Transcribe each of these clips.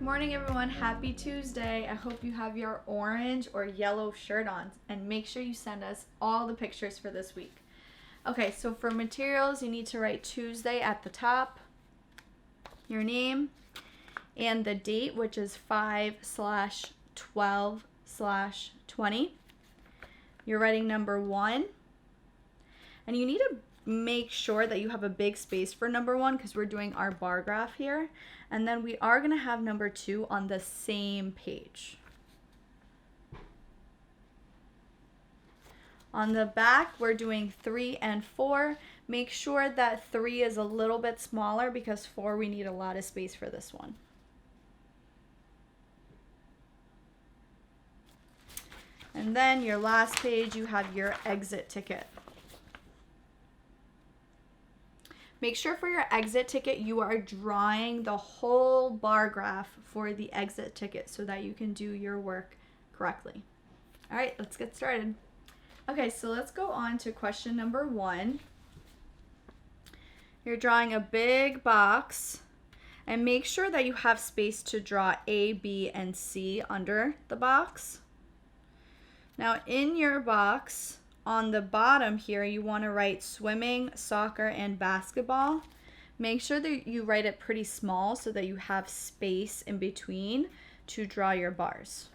Good morning, everyone. Happy Tuesday. I hope you have your orange or yellow shirt on, and make sure you send us all the pictures for this week. Okay, so for materials, you need to write Tuesday at the top, your name, and the date, which is 5/12/20. You're writing number 1, and you need to make sure that you have a big space for number 1 because we're doing our bar graph here. And then we are going to have number 2 on the same page. On the back, we're doing 3 and 4. Make sure that 3 is a little bit smaller because 4, we need a lot of space for this one. And then your last page, you have your exit ticket. Make sure for your exit ticket, you are drawing the whole bar graph for the exit ticket so that you can do your work correctly. All right, let's get started. Okay, so let's go on to question number 1. You're drawing a big box, and make sure that you have space to draw A, B, and C under the box. Now in your box, on the bottom here, you want to write swimming, soccer, and basketball. Make sure that you write it pretty small so that you have space in between to draw your bars.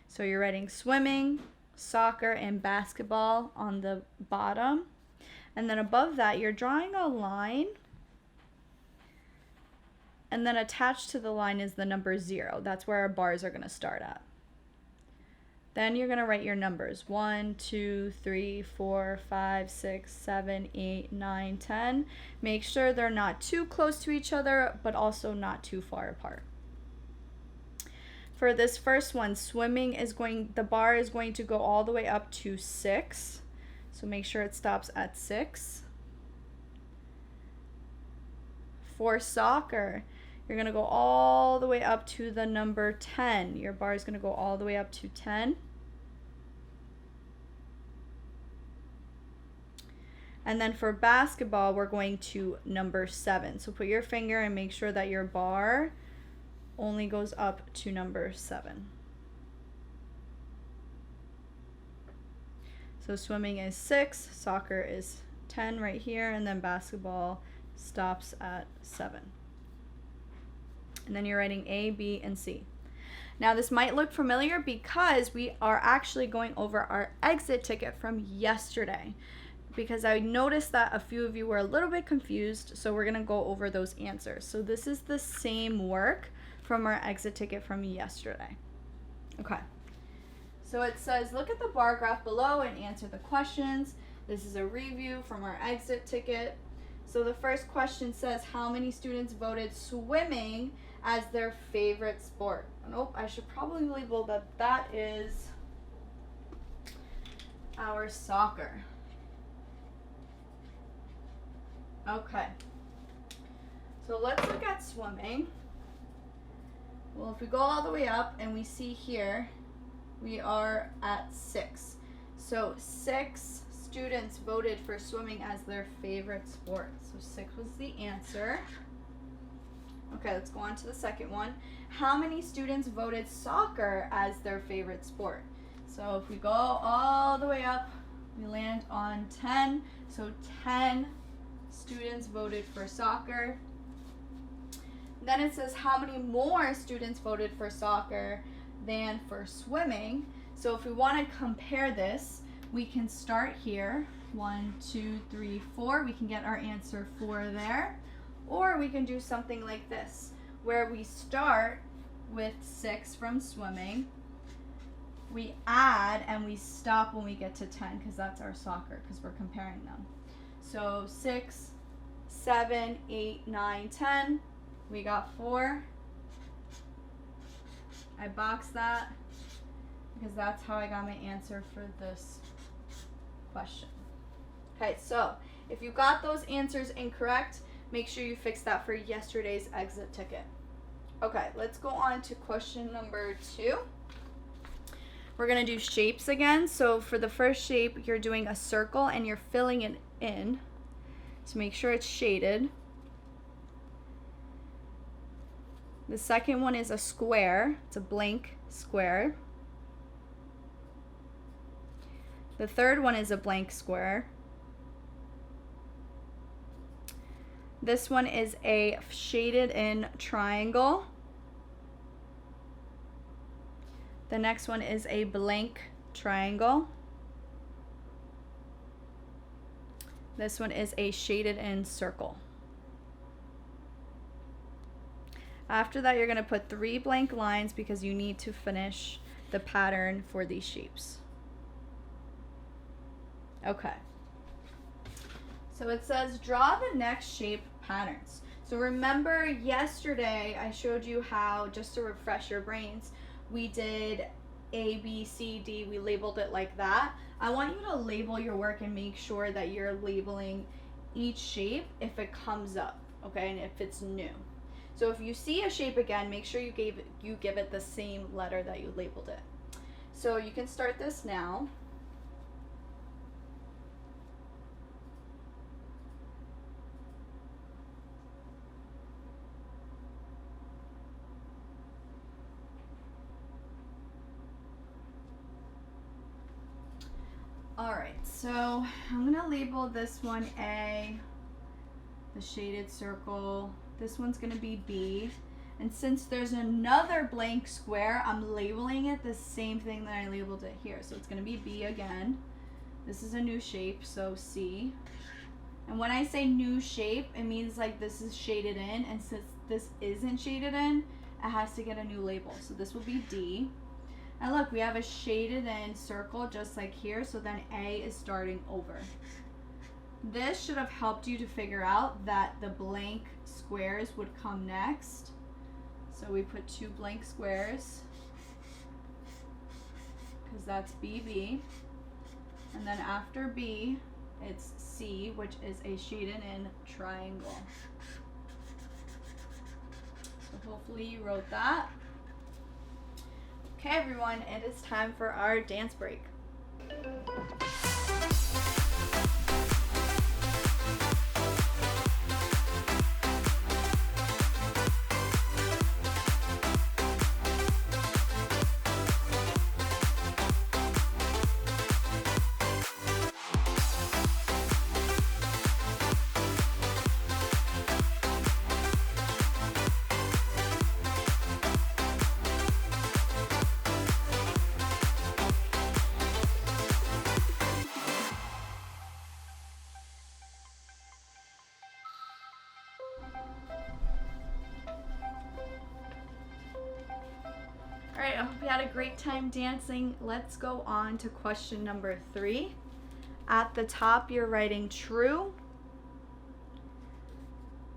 So you're writing swimming, soccer, and basketball on the bottom. And then above that, you're drawing a line. And then attached to the line is the number 0. That's where our bars are going to start at. Then you're going to write your numbers 1, 2, 3, 4, 5, 6, 7, 8, 9, 10. Make sure they're not too close to each other, but also not too far apart. For this first one, swimming the bar is going to go all the way up to 6. So make sure it stops at 6. For soccer, you're going to go all the way up to the number 10. Your bar is going to go all the way up to 10. And then for basketball, we're going to number 7. So put your finger and make sure that your bar only goes up to number 7. So swimming is 6, soccer is 10 right here, and then basketball stops at 7. And then you're writing A, B, and C. Now this might look familiar because we are actually going over our exit ticket from yesterday, because I noticed that a few of you were a little bit confused, so we're going to go over those answers. So this is the same work from our exit ticket from yesterday. Okay. So it says, look at the bar graph below and answer the questions. This is a review from our exit ticket. So the first question says, how many students voted swimming as their favorite sport? Nope, I should probably label that is our soccer. Okay, so let's look at swimming. Well, if we go all the way up and we see here, we are at 6. So 6 students voted for swimming as their favorite sport. So 6 was the answer. Okay, let's go on to the second one. How many students voted soccer as their favorite sport? So if we go all the way up, we land on 10. So 10 students voted for soccer. Then it says how many more students voted for soccer than for swimming. So if we want to compare this, we can start here. 1, 2, 3, 4. We can get our answer 4 there. Or we can do something like this, where we start with 6 from swimming. We add and we stop when we get to 10 because that's our soccer, because we're comparing them. So 6, 7, 8, 9, 10. We got 4. I boxed that because that's how I got my answer for this question. Okay, so if you got those answers incorrect, make sure you fix that for yesterday's exit ticket. Okay, let's go on to question number 2. We're going to do shapes again. So for the first shape, you're doing a circle and you're filling it in. So make sure it's shaded. The second one is a square. It's a blank square. The third one is a blank square. This one is a shaded in triangle. The next one is a blank triangle. This one is a shaded in circle. After that, you're going to put 3 blank lines because you need to finish the pattern for these shapes. Okay. So it says draw the next shape patterns. So remember yesterday I showed you how, just to refresh your brains, we did A, B, C, D. We labeled it like that. I want you to label your work and make sure that you're labeling each shape if it comes up, okay, and if it's new. So if you see a shape again, make sure you give it the same letter that you labeled it. So you can start this now. All right, so I'm gonna label this one A, the shaded circle. This one's gonna be B. And since there's another blank square, I'm labeling it the same thing that I labeled it here. So it's gonna be B again. This is a new shape, so C. And when I say new shape, it means like this is shaded in, and since this isn't shaded in, it has to get a new label. So this will be D. And look, we have a shaded in circle just like here, so then A is starting over. This should have helped you to figure out that the blank squares would come next. So we put 2 blank squares because that's BB. And then after B, it's C, which is a shaded in triangle. So hopefully you wrote that. Okay, everyone, it is time for our dance break. All right, I hope you had a great time dancing. Let's go on to question number 3. At the top, you're writing true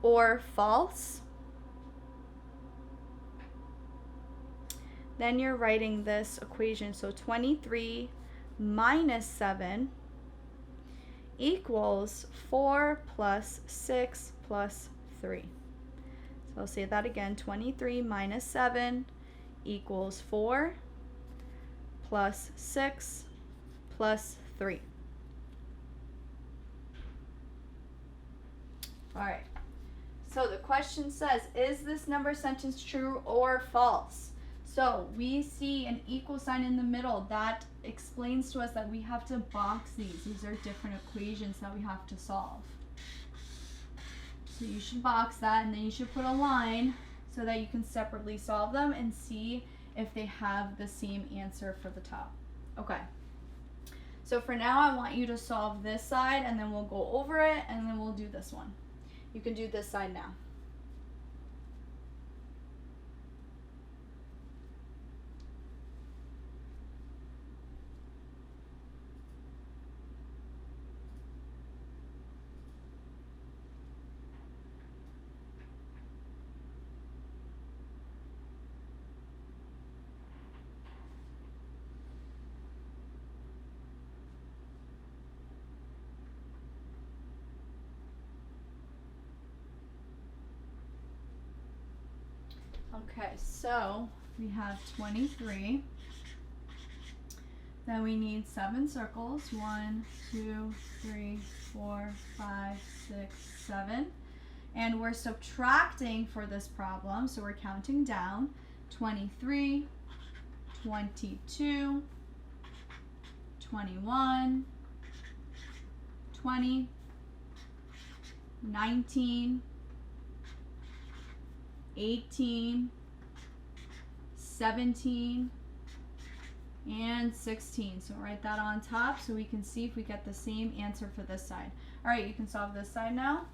or false. Then you're writing this equation. So 23 minus 7 equals 4 plus 6 plus 3. So I'll say that again. 23 minus 7 equals 4 plus 6 plus 3. All right. So the question says, is this number sentence true or false? So we see an equal sign in the middle. That explains to us that we have to box these. These are different equations that we have to solve. So you should box that, and then you should put a line so that you can separately solve them and see if they have the same answer for the top. Okay. So for now, I want you to solve this side, and then we'll go over it, and then we'll do this one. You can do this side now. Okay, so we have 23. Then we need 7 circles. 1, 2, 3, 4, 5, 6, 7. And we're subtracting for this problem, so we're counting down. 23, 22, 21, 20, 19, 18, 17, and 16. So write that on top so we can see if we get the same answer for this side. All right, you can solve this side now.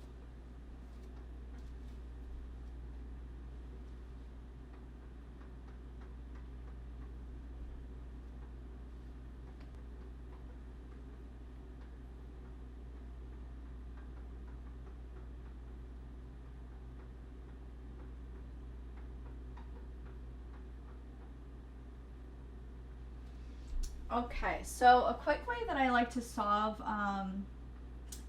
Okay, so a quick way that I like to solve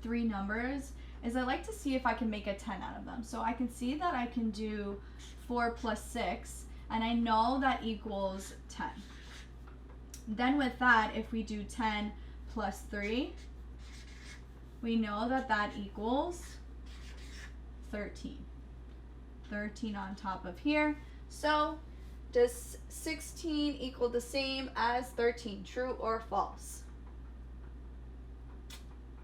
three numbers is I like to see if I can make a 10 out of them. So I can see that I can do 4 plus 6, and I know that equals 10. Then with that, if we do 10 plus 3, we know that that equals 13. 13 on top of here. So does 16 equal the same as 13? True or false?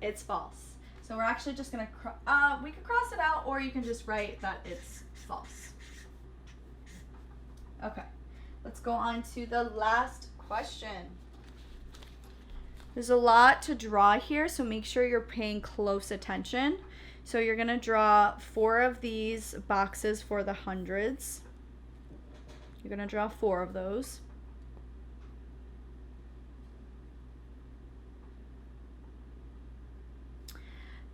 It's false. So we're actually just going to, we could cross it out, or you can just write that it's false. Okay, let's go on to the last question. There's a lot to draw here, so make sure you're paying close attention. So you're going to draw 4 of these boxes for the hundreds. You're going to draw 4 of those.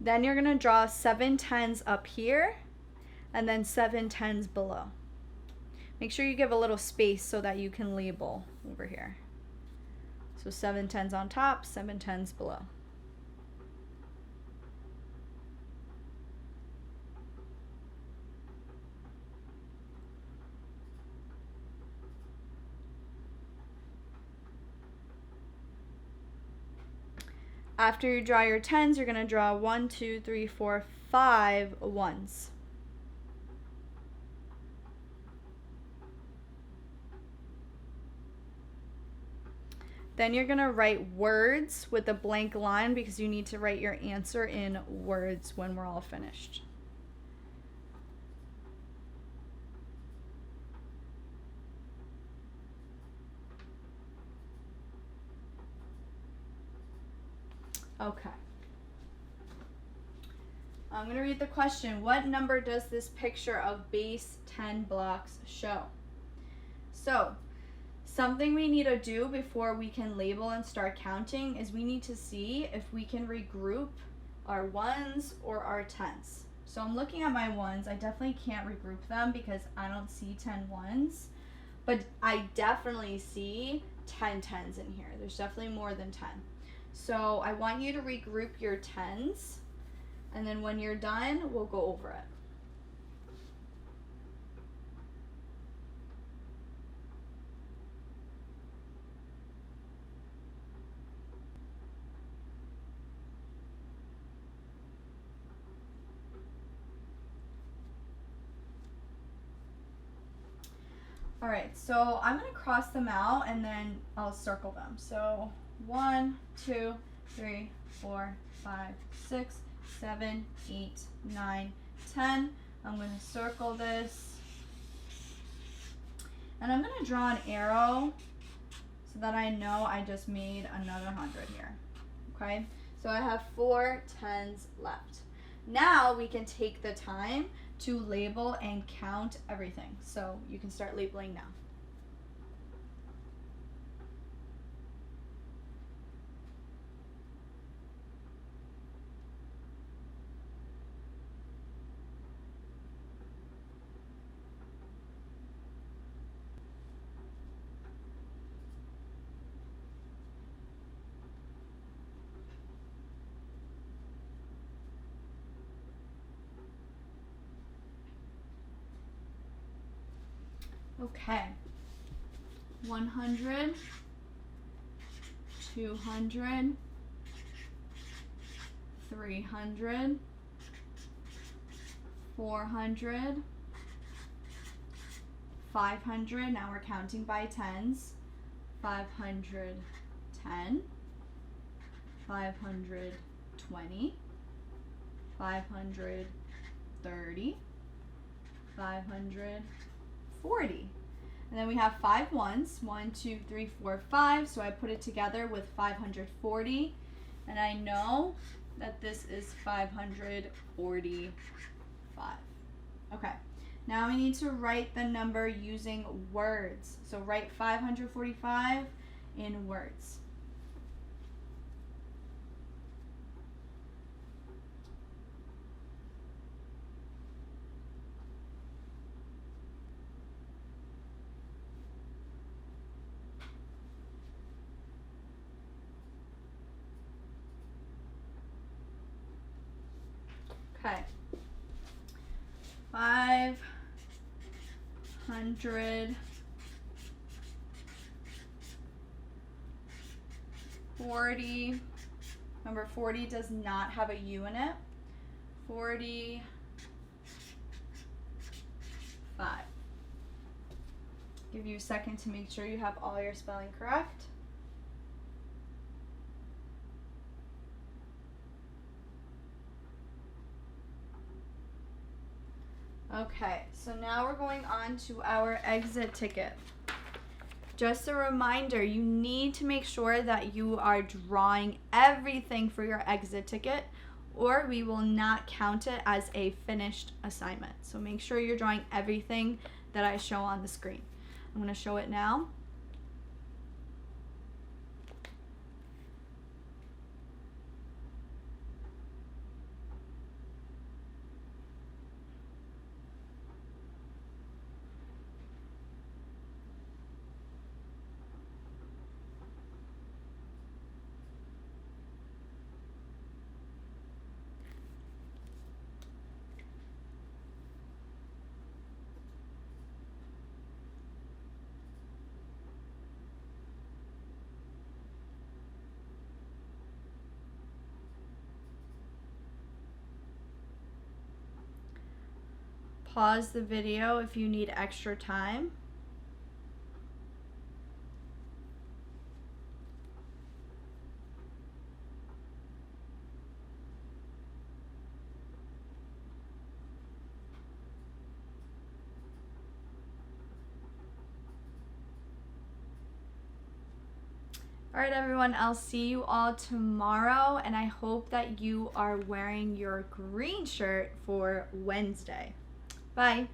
Then you're going to draw 7 tens up here and then 7 tens below. Make sure you give a little space so that you can label over here. So 7 tens on top, 7 tens below. After you draw your tens, you're going to draw 1, 2, 3, 4, 5 ones. Then you're going to write words with a blank line because you need to write your answer in words when we're all finished. Okay. I'm going to read the question. What number does this picture of base 10 blocks show? So, something we need to do before we can label and start counting is we need to see if we can regroup our ones or our tens. So I'm looking at my ones. I definitely can't regroup them because I don't see 10 ones, but I definitely see 10 tens in here. There's definitely more than 10. So I want you to regroup your tens, and then when you're done, we'll go over it. All right, so I'm going to cross them out and then I'll circle them. So 1, 2, 3, 4, 5, 6, 7, 8, 9, 10. I'm going to circle this. And I'm going to draw an arrow so that I know I just made another 100 here. Okay, so I have 4 tens left. Now we can take the time to label and count everything. So you can start labeling now. Okay, 100, 200, 300, 400, 500, now we're counting by tens, 510, 520, 530, 540. And then we have 5 ones, 1, 2, 3, 4, 5. So I put it together with 540. And I know that this is 545. Okay. Now we need to write the number using words. So write 545 in words. Okay. 540. Remember, 40 does not have a U in it. 45. Give you a second to make sure you have all your spelling correct. Okay, so now we're going on to our exit ticket. Just a reminder, you need to make sure that you are drawing everything for your exit ticket, or we will not count it as a finished assignment. So make sure you're drawing everything that I show on the screen. I'm going to show it now. Pause the video if you need extra time. All right, everyone, I'll see you all tomorrow, and I hope that you are wearing your green shirt for Wednesday. Bye.